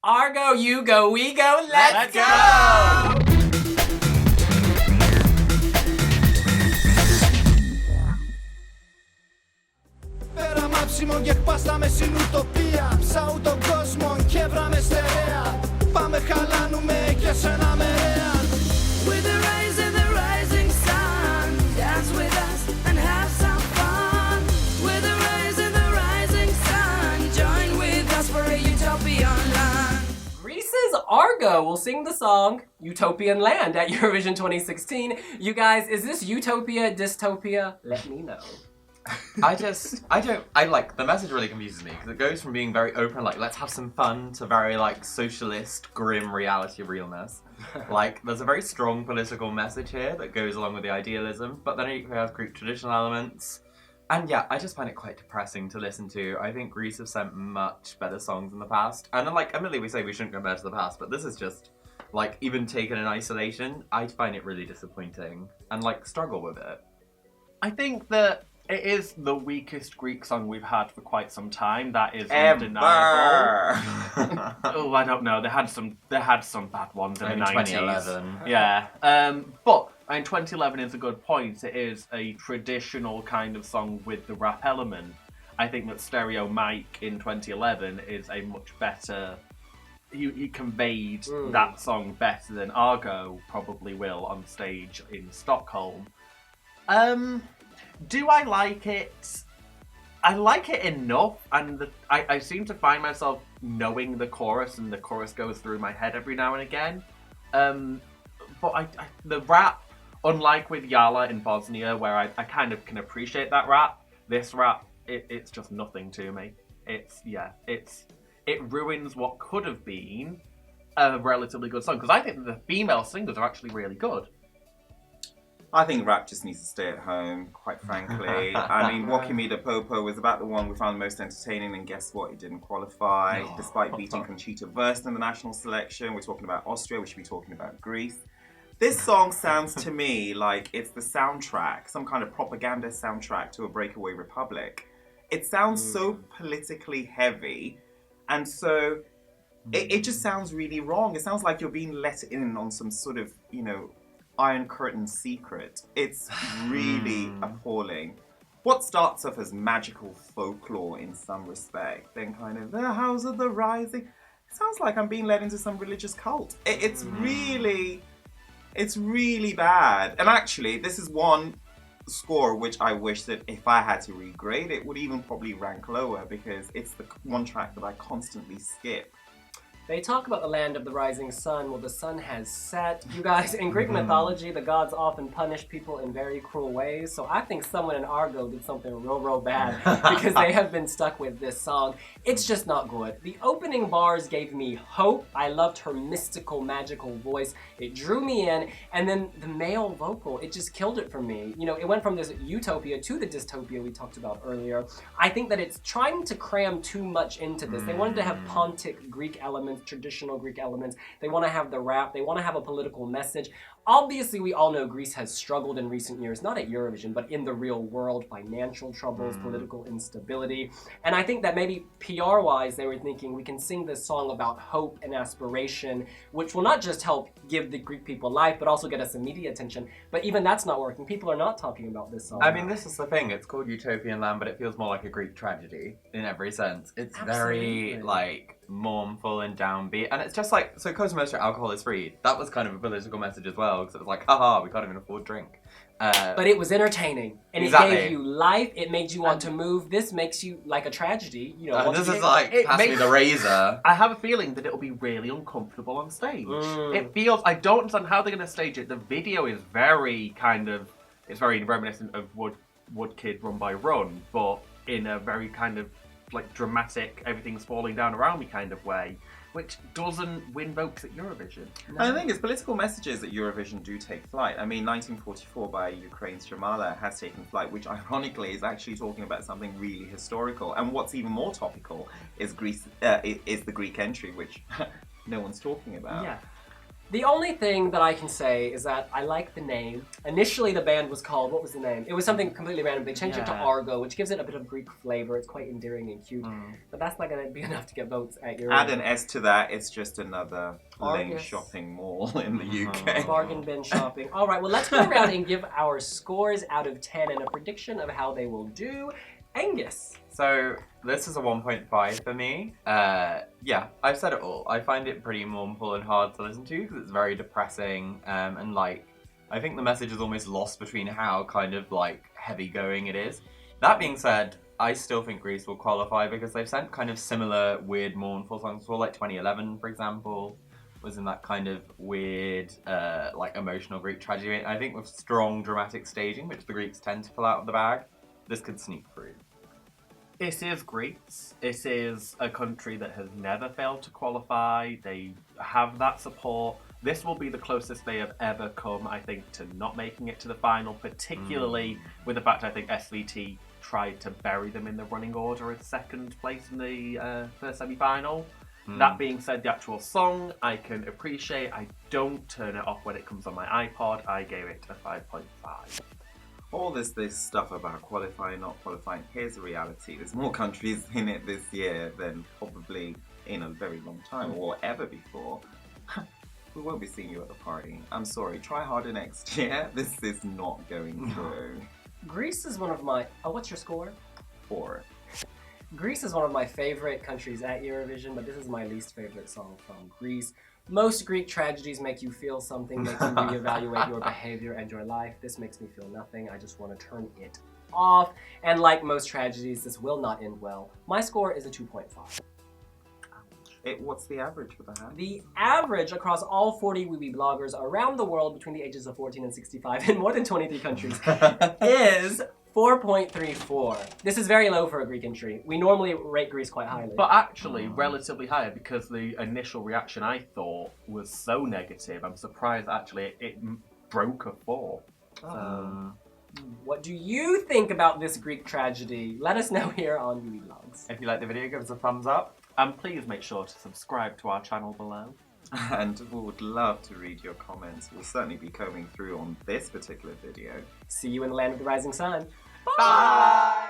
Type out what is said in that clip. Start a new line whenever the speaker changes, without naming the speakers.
Argo, you go, we go, let's go!
Πέρα μάψιμο και εκπάσαμε στην ουτοπία. Ψάου τον κόσμο και βράμε στερεά. Πάμε χαλάνουμε και σε ένα μερέα.
With the rise of the rising sun, dance with us and have some fun. With the rise of the rising sun, join with us for a utopian land.
Greece's Argo will sing the song Utopian Land at Eurovision 2016. You guys, is this utopia, dystopia? Let me know.
The message really confuses me because it goes from being very open, like, let's have some fun, to very, like, socialist, grim reality realness. Like, there's a very strong political message here that goes along with the idealism, but then it equally has Greek traditional elements. And yeah, I just find it quite depressing to listen to. I think Greece have sent much better songs in the past. And then, like, admittedly, we say we shouldn't go back to the past, but this is just, like, even taken in isolation, I find it really disappointing and, like, struggle with it.
I think that it is the weakest Greek song we've had for quite some time. That is undeniable. Oh, I don't know. They had some bad ones in the 90s.
2011.
Yeah. But I mean, 2011 is a good point. It is a traditional kind of song with the rap element. I think that Stereo Mike in 2011 is a much better. He conveyed that song better than Argo probably will on stage in Stockholm. Do I like it? I like it enough, and I seem to find myself knowing the chorus, and the chorus goes through my head every now and again. But the rap, unlike with Yala in Bosnia, where I kind of can appreciate that rap, this rap, it's just nothing to me. It ruins what could have been a relatively good song, because I think the female singers are actually really good.
I think rap just needs to stay at home, quite frankly. I mean, Walking Me to Popo was about the one we found most entertaining, and guess what? It didn't qualify, despite beating Conchita Wurst in the national selection. We're talking about Austria, we should be talking about Greece. This song sounds to me like it's the soundtrack, some kind of propaganda soundtrack to a breakaway republic. It sounds so politically heavy, and so it just sounds really wrong. It sounds like you're being let in on some sort of, Iron Curtain secret. It's really appalling. What starts off as magical folklore in some respect, then kind of the house of the rising. It sounds like I'm being led into some religious cult. It's really bad. And actually, this is one score which I wish that if I had to regrade it would even probably rank lower, because it's the one track that I constantly skip.
They talk about the land of the rising sun. Well, the sun has set. You guys, in Greek mythology, the gods often punish people in very cruel ways. So I think someone in Argo did something real bad because they have been stuck with this song. It's just not good. The opening bars gave me hope. I loved her mystical, magical voice. It drew me in. And then the male vocal, it just killed it for me. It went from this utopia to the dystopia we talked about earlier. I think that it's trying to cram too much into this. They wanted to have pontic Greek elements, traditional Greek elements. They want to have the rap. They want to have a political message. Obviously, we all know Greece has struggled in recent years, not at Eurovision, but in the real world, financial troubles, political instability. And I think that maybe PR-wise, they were thinking we can sing this song about hope and aspiration, which will not just help give the Greek people life, but also get us some media attention. But even that's not working. People are not talking about this song.
I mean, this is the thing. It's called Utopian Land, but it feels more like a Greek tragedy in every sense. It's very, mournful and downbeat. And it's just like, so Cosa Nostra, alcohol is free. That was kind of a political message as well, because it was like, haha, we can't even afford drink.
But it was entertaining, and
exactly.
It gave you life. It made you want to move. This makes you like a tragedy.
This is like, pass me the razor.
I have a feeling that it'll be really uncomfortable on stage. It feels, I don't understand how they're going to stage it. The video is very it's very reminiscent of Wood Kid Run by Run, but in a very kind of like dramatic, everything's falling down around me kind of way, which doesn't win votes at Eurovision.
No. And the thing is, political messages at Eurovision do take flight. I mean, 1944 by Ukraine's Jamala has taken flight, which ironically is actually talking about something really historical. And what's even more topical is the Greek entry, which no one's talking about.
Yeah.
The only thing that I can say is that I like the name. Initially, the band was called, what was the name? It was something completely random. They changed it to Argo, which gives it a bit of Greek flavor. It's quite endearing and cute. But that's not going to be enough to get votes at your
Add an S to that, it's just another lame
Argus.
shopping mall in the UK.
bargain bin shopping. All right, well, let's go around and give our scores out of 10 and a prediction of how they will do. Angus.
So this is a 1.5 for me. Yeah, I've said it all. I find it pretty mournful and hard to listen to because it's very depressing, and like I think the message is almost lost between how kind of like heavy going it is. That being said, I still think Greece will qualify because they've sent kind of similar weird mournful songs before, like 2011 for example was in that kind of weird like emotional Greek tragedy. I think with strong dramatic staging, which the Greeks tend to pull out of the bag, this could sneak through.
This is Greece. This is a country that has never failed to qualify. They have that support. This will be the closest they have ever come, I think, to not making it to the final, particularly with the fact I think SVT tried to bury them in the running order as second place in the first semi-final. That being said, the actual song I can appreciate. I don't turn it off when it comes on my iPod. I gave it a 5.5.
All this stuff about qualifying, not qualifying, here's the reality. There's more countries in it this year than probably in a very long time or ever before. We won't be seeing you at the party. I'm sorry, try harder next year. This is not going through.
Greece is one of my... Oh, what's your score?
4.
Greece is one of my favorite countries at Eurovision, but this is my least favorite song from Greece. Most Greek tragedies make you feel something, make you reevaluate your behavior and your life. This makes me feel nothing. I just want to turn it off. And like most tragedies, this will not end well. My score is a 2.5.
What's the average for that?
The average across all 40 Wiwi bloggers around the world between the ages of 14 and 65 in more than 23 countries is 4.34. This is very low for a Greek entry. We normally rate Greece quite highly.
But actually, relatively higher because the initial reaction I thought was so negative. I'm surprised actually it broke a 4.
What do you think about this Greek tragedy? Let us know here on Wiwi Blogs.
If you like the video, give us a thumbs up.
And please make sure to subscribe to our channel below.
And we would love to read your comments. We'll certainly be combing through on this particular video.
See you in the land of the rising sun.
Bye!